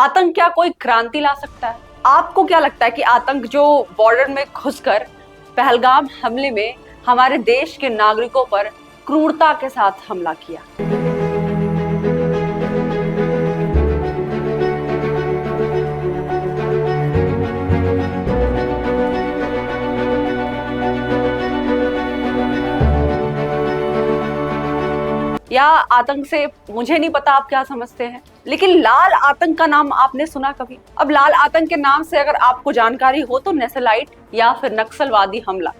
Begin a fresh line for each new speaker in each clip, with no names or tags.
आतंक क्या कोई क्रांति ला सकता है? आपको क्या लगता है कि आतंक जो बॉर्डर में घुसकर पहलगाम हमले में हमारे देश के नागरिकों पर क्रूरता के साथ हमला किया? या आतंक से मुझे नहीं पता आप क्या समझते हैं, लेकिन लाल आतंक का नाम आपने सुना कभी? अब लाल आतंक के नाम से अगर आपको जानकारी हो तो नक्सलाइट या फिर नक्सलवादी हमला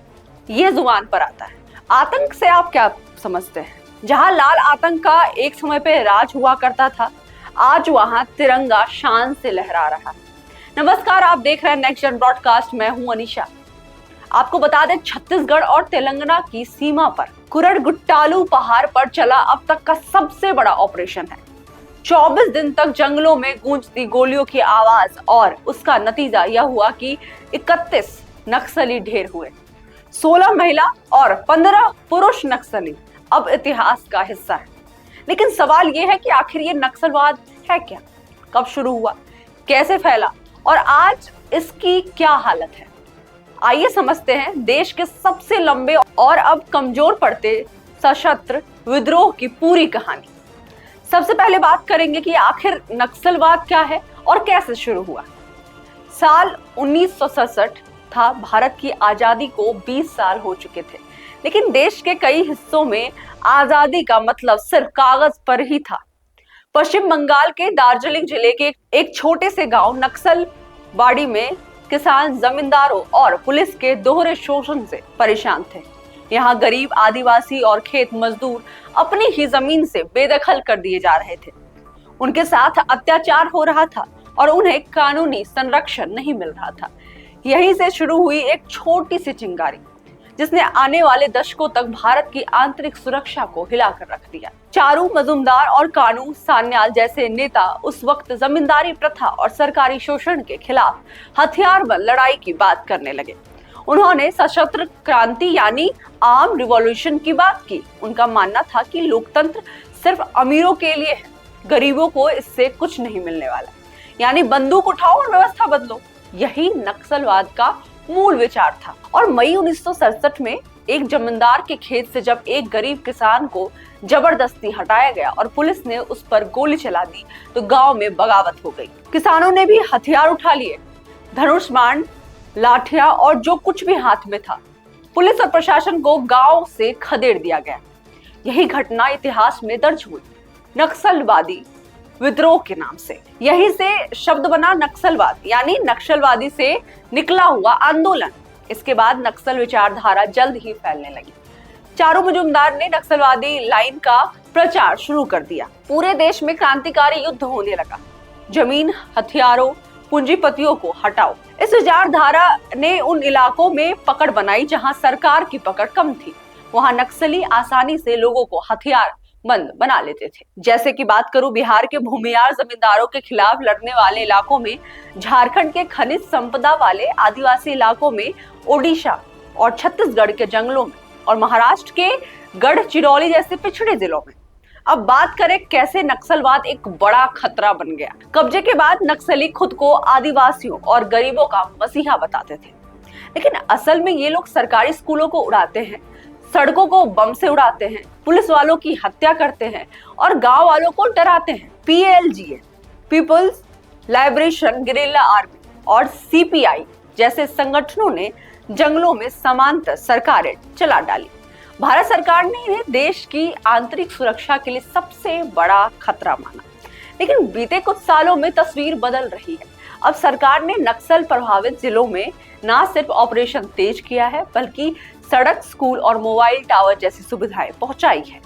ये जुबान पर आता है। आतंक से आप क्या समझते हैं? जहां लाल आतंक का एक समय पे राज हुआ करता था, आज वहां तिरंगा शान से लहरा रहा है। नमस्कार, आप देख रहे हैं नेक्स्ट जन ब्रॉडकास्ट। मैं हूं अनीशा। आपको बता दें, छत्तीसगढ़ और तेलंगाना की सीमा पर कुरडगुट्टालू पहाड़ पर चला अब तक का सबसे बड़ा ऑपरेशन है। 24 दिन तक जंगलों में गूंजती गोलियों की आवाज और उसका नतीजा यह हुआ कि 31 नक्सली ढेर हुए। 16 महिला और 15 पुरुष नक्सली अब इतिहास का हिस्सा है। लेकिन सवाल यह है कि आखिर ये नक्सलवाद है क्या? कब शुरू हुआ, कैसे फैला और आज इसकी क्या हालत है? आइए समझते हैं देश के सबसे लंबे और अब कमजोर पड़ते सशस्त्र विद्रोह की पूरी कहानी। सबसे पहले बात करेंगे कि आखिर नक्सलवाद क्या है और कैसे शुरू हुआ। साल 1967 था। भारत की आजादी को 20 साल हो चुके थे, लेकिन देश के कई हिस्सों में आजादी का मतलब सिर्फ कागज पर ही था। पश्चिम बंगाल के दार्जिलिंग जिले के एक छोटे से गांव नक्सलबाड़ी में किसान जमींदारों और पुलिस के दोहरे शोषण से परेशान थे। यहाँ गरीब आदिवासी और खेत मजदूर अपनी ही जमीन से बेदखल कर दिए जा रहे थे। उनके साथ अत्याचार हो रहा था और उन्हें कानूनी संरक्षण नहीं मिल रहा था। यहीं से शुरू हुई एक छोटी सी चिंगारी, जिसने आने वाले दशकों तक भारत की आंतरिक सुरक्षा को हिलाकर रख दिया। चारू मजुमदार और कानू सान्याल जैसे नेता उस वक्त जमींदारी प्रथा और सरकारी शोषण के खिलाफ हथियारबंद लड़ाई की बात करने लगे। उन्होंने सशस्त्र क्रांति यानी आर्म रिवॉल्यूशन की बात की। उनका मानना था कि लोकतंत्र सिर्फ अमीरों के लिए है, गरीबों को इससे कुछ नहीं मिलने वाला। यानी बंदूक उठाओ और व्यवस्था बदलो। यही नक्सलवाद का मूल विचार था। और मई 1967 में एक जमींदार के खेत से जब एक गरीब किसान को जबरदस्ती हटाया गया और पुलिस ने उस पर गोली चला दी तो गांव में बगावत हो गई। किसानों ने भी हथियार उठा लिए, धनुष बाण, लाठियां और जो कुछ भी हाथ में था। पुलिस और प्रशासन को गांव से खदेड़ दिया गया। यही घटना इतिहास में दर्ज हुई नक्सलवादी विद्रोह के नाम से। यही से शब्द बना नक्सलवाद, यानी नक्सलवादी से निकला हुआ आंदोलन। इसके बाद नक्सल विचारधारा जल्द ही फैलने लगी। चारू मजुमदार ने नक्सलवादी लाइन का प्रचार शुरू कर दिया। पूरे देश में क्रांतिकारी युद्ध होने लगा। जमीन, हथियारों, पूंजीपतियों को हटाओ। इस विचारधारा ने उन इलाकों में पकड़ बनाई जहां सरकार की पकड़ कम थी। वहां नक्सली आसानी से लोगों को हथियार बंद बना लेते थे। जैसे कि बात करूं बिहार के भूमियार जमींदारों के खिलाफ लड़ने वाले इलाकों में, झारखंड के खनिज संपदा वाले आदिवासी इलाकों में, ओडिशा और छत्तीसगढ़ के जंगलों में और महाराष्ट्र के गढ़चिरौली जैसे पिछड़े जिलों में। अब बात करें कैसे नक्सलवाद एक बड़ा खतरा बन गया। कब्जे के बाद नक्सली खुद को आदिवासियों और गरीबों का मसीहा बताते थे, लेकिन असल में ये लोग सरकारी स्कूलों को उड़ाते हैं, सड़कों को बम से उड़ाते हैं, पुलिस वालों की हत्या करते हैं और गांव वालों को डराते हैं। पीएलजीए, पीपल्स लिबरेशन गिरिल्ला आर्मी और सीपीआई जैसे संगठनों ने जंगलों में समांतर सरकारें चला डाली। भारत सरकार ने इन्हें देश की आंतरिक सुरक्षा के लिए सबसे बड़ा खतरा माना। लेकिन बीते कुछ सालों में तस्वीर बदल रही है। अब सरकार ने नक्सल प्रभावित जिलों में न सिर्फ ऑपरेशन तेज किया है, बल्कि सड़क, स्कूल और मोबाइल टावर जैसी सुविधाएं पहुंचाई है।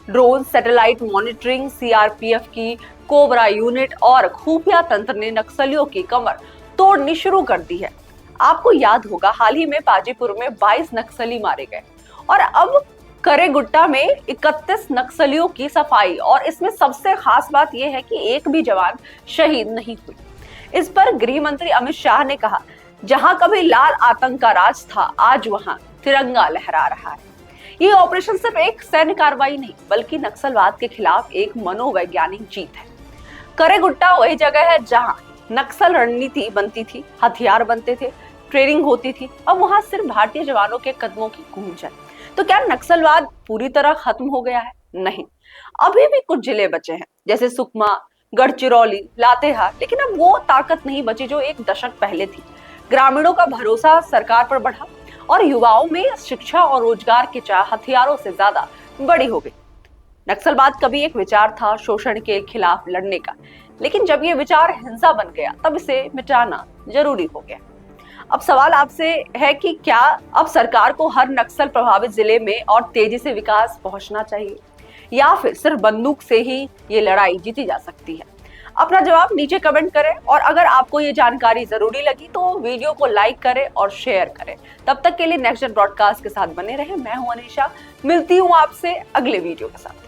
ड्रोन, सैटेलाइट मॉनिटरिंग, सीआरपीएफ की कोबरा यूनिट और खुफिया तंत्र ने नक्सलियों की कमर तोड़नी शुरू कर दी है। आपको याद होगा, हाल ही में पाजीपुर में 22 नक्सली मारे गए और अब करेगुट्टा में 31 नक्सलियों की सफाई। और इसमें सबसे खास बात यह है कि एक भी जवान शहीद नहीं हुई। इस पर गृह मंत्री अमित शाह ने कहा, जहां कभी लाल आतंक का राज था, आज वहां तिरंगा लहरा रहा है। ये ऑपरेशन सिर्फ एक सैन्य कार्रवाई नहीं, बल्कि नक्सलवाद के खिलाफ एक मनोवैज्ञानिक जीत है। करेगुट्टा वही जगह है जहां नक्सल रणनीति बनती थी, हथियार बनते थे, ट्रेनिंग होती थी। अब वहां सिर्फ भारतीय जवानों के कदमों की गूंज है। तो क्या नक्सलवाद पूरी तरह खत्म हो गया है? नहीं, अभी भी कुछ जिले बचे हैं, जैसे सुकमा, गढ़चिरौली, लातेहार, लेकिन अब वो ताकत नहीं बची जो एक दशक पहले थी। ग्रामीणों का भरोसा सरकार पर बढ़ा और युवाओं में शिक्षा और रोजगार की चाह हथियारों से ज्यादा बड़ी हो गई। नक्सलवाद कभी एक विचार था शोषण के खिलाफ लड़ने का, लेकिन जब ये विचार हिंसा बन गया तब इसे मिटाना जरूरी हो गया। अब सवाल आपसे है कि क्या अब सरकार को हर नक्सल प्रभावित जिले में और तेजी से विकास पहुंचना चाहिए, या फिर सिर्फ बंदूक से ही ये लड़ाई जीती जा सकती है? अपना जवाब नीचे कमेंट करें और अगर आपको ये जानकारी जरूरी लगी तो वीडियो को लाइक करें और शेयर करें। तब तक के लिए नेक्स्ट जेन ब्रॉडकास्ट के साथ बने रहें। मैं हूं अनीशा, मिलती हूं आपसे अगले वीडियो के साथ।